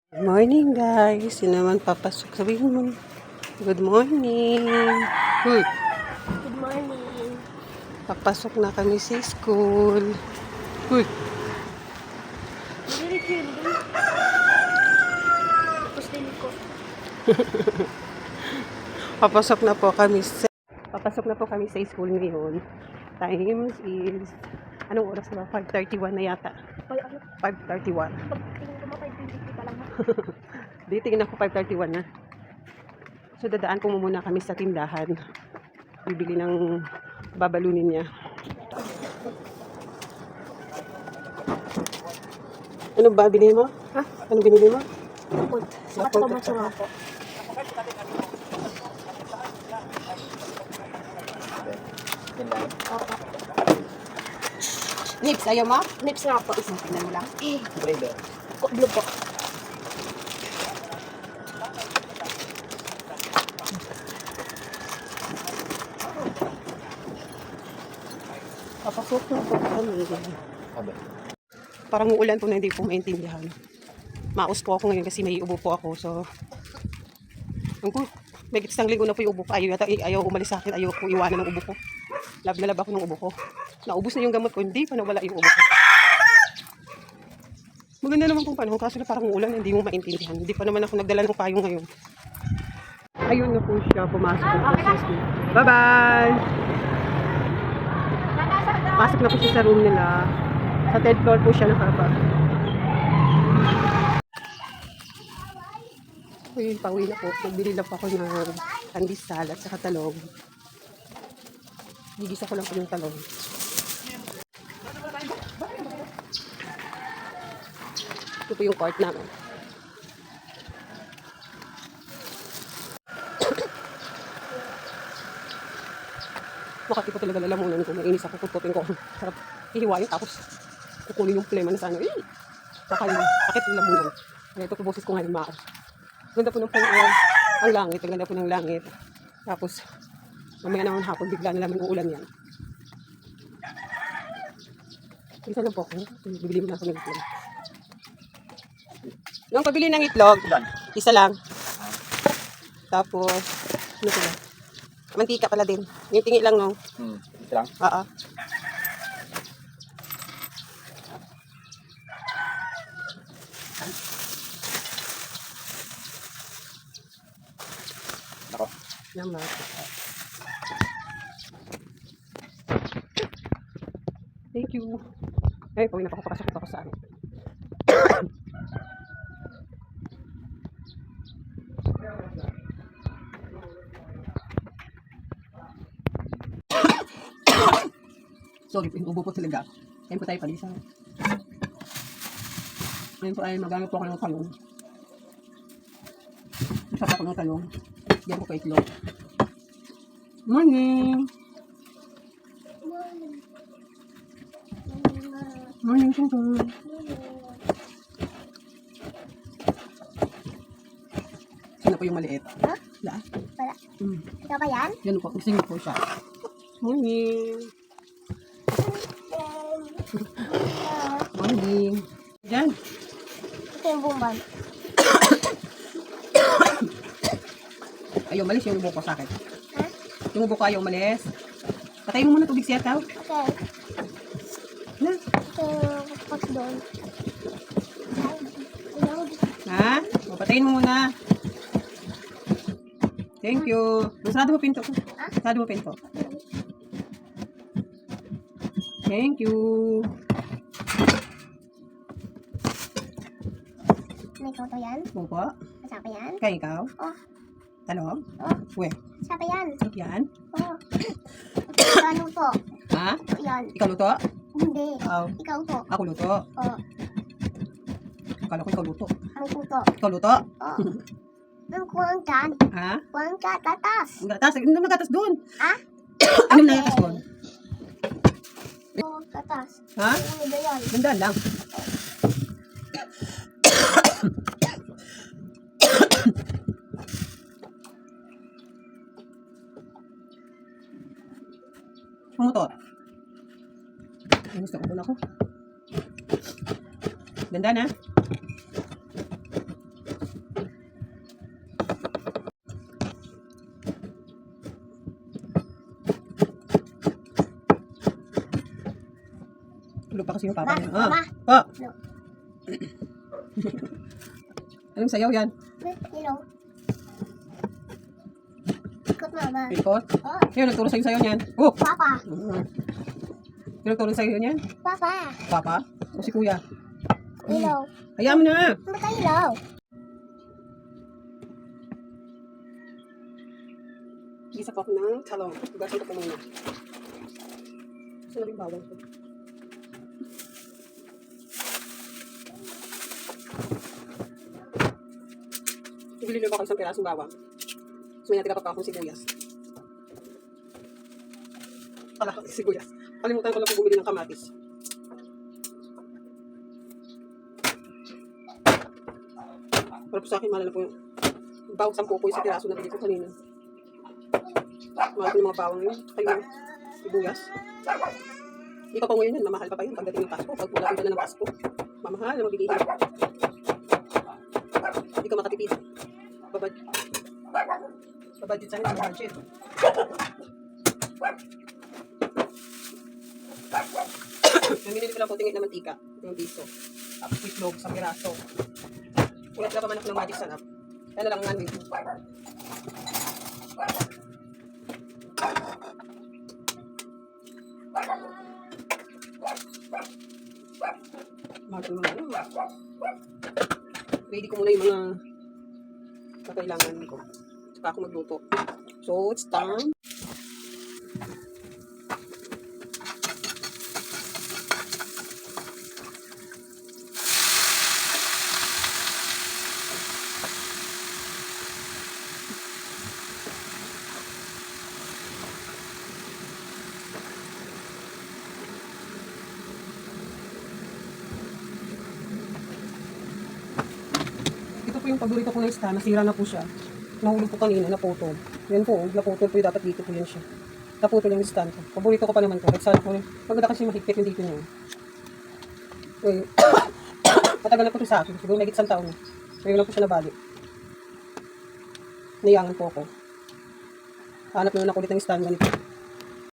Good morning guys. Sino naman papasok? Sabihin mo. Good morning. Good morning. Papasok na kami sa school. Very chill. Tapos din ko. Papasok na po kami sa school ngayon. Time is anong oras na ba? 5:31 na yata. 5:31. Pag tingin ko mo 5:20 pa lang. Di tingin ako 5:31 na. So dadaan po muna kami sa tindahan. Bibili ng babalunin niya. Ano ba binili mo? Ha? Ano binili mo? Bukod. Saka taga po. Opo. Nips, ayaw mo? Nips nga po. Isang tingnan mo lang. Blue po. Papasok na po kami. Parang uulan po na hindi po maintindihan. Maus po ako ngayon kasi may ubo po ako. So, may isang linggo na po yung ubo ko. Ayaw umalis sa akin. Ayaw po iwanan ng ubo ko. Lab na lab ako ng ubo ko. Naubos na yung gamot ko. Hindi pa nawala yung ubo ko. Maganda naman kung paano. Kaso na parang uulan, hindi mo maintindihan. Hindi pa naman ako nagdala ng payong ngayon. Ayun na po siya. Pumasok na po sa school. Bye-bye! Pasok na po siya sa room nila. Sa 3rd floor po siya nakapa. Ayun, pauwi na po. Nagbili lang po ako ng pandesal at saka talong. Gigisa ko lang po yung talong. Ito po yung court namin. Makati po talaga lalamunan ko. Mainis ako, putupin ko. Sarap hihiwain tapos kukunin yung plema na sa ano. Saka yung sakit ng lamunan. Kaya ito po boses ko ngayon maas. Ganda po ng ang langit. Ang ganda po ng langit. Tapos mamaya naman hapon bigla na naman uulan yan. Isa lang po ako. Bibili mo na ako ng itlog. Nung pabili ng itlog, isa lang. Tapos, ano ko ba? Mantika pala din. Yung tingi lang, no? Ito lang? Oo. Ako. Naman. Thank you. Ay, pawin na ako. Papasok ako sa amin. Sorry, inubo po talaga. Ngayon po tayo palisan. Ngayon po ay magamit po ako ng talong. Masarap ako ng talong. Diyan ko pa itlog. Morning! Morning, Sungkong. Sino po yung maliit? Ha? La? Wala. Ikaw ba yan? Yan po. Gusto niyo po siya. Morning! Morning! Diyan. Ito yung bumban. Ayaw malis yung ubo ko sa akin. Ha? Yung ubo ko ayaw malis. Patayin mo muna tubig siya tao. Okay. Na. Ito yung pot doon. Ayaw. Ha? O, patayin mo muna. Thank you. Masarado mo pinto ko. Masarado mo pinto. Thank you. May ikaw to yan? Opo. Kasama yan? Kaya ikaw? Oh. Talong? Oh. Uwe. Kasama yan? Yan? Oh. Ito ano to? Ha? Ito yan. Ikaw luto? Hindi. Oh. Ikaw to. Ako luto. Oh. Akala ko ikaw luto. Ang kuto. Ikaw luto? Oh. Ang kuwang dyan. Ha? Kuwang ka, tatas. Ang gatas. Ano nagatas doon? Ha? Ano nagatas doon? Oh, tatas. Ha? Ano ba yan? Gandaan lang. Sumutot. Ay, gusto ko muna ako. Ganda na. kasi yung papa niya. Ah, Mama. pa! No. Anong sayaw yan? Hello. Ikot mama. Ikot? Oh, Sino nagturo sa'yo sayaw niyan? Oh! Papa. Sino nagturo sa'yo niyan? Papa. Papa? O si kuya? Hello. Hayaan mo na! Ba't hello? Gisa ko ng talong. Tugasan ko po muna. Saan na rin bawang ko? Bili lang ako isang pirasong bawang. So, may natira pa akong sibuyas. Sibuyas. Kalimutan ko lang po bumili ng kamatis. Para po sa akin, malala po yung bawang 10 po yung sa piraso na bili ko kanina. Mahal ko yung mga bawang yun. Kaya yung sibuyas. Hindi pa po ngayon yan. Mamahal pa pa yun pagdating ng Pasko. Pag wala na ng Pasko. Mamahal na mabibihin. Hindi ka makatipid. Babudget sa akin ang budget. Naminili ko lang po tingin na mantika. Yung piso. Tapos itlog sa piraso. Ulat na pa man ako ng magic sarap. Kaya na lang nga nito. Mahal mga ano. Ready ko muna yung mga kakailangan ko. Saka ako magluto. So, it's time. Ito po yung paborito ko na isda. Nasira na po siya. Nahulog po kanina, naputol. Yan po, naputol po yung dapat dito po yan siya. Naputol yung stand ko. Paborito ko pa naman ko. Kahit saan po, maganda kasi mahigpit yung dito niya. Okay. Matagal na po ito sa akin. Siguro may 1 taon na. Ngayon lang po siya nabalik. Niyangan po ako. Hanap naman ako ulit ng stand ganito.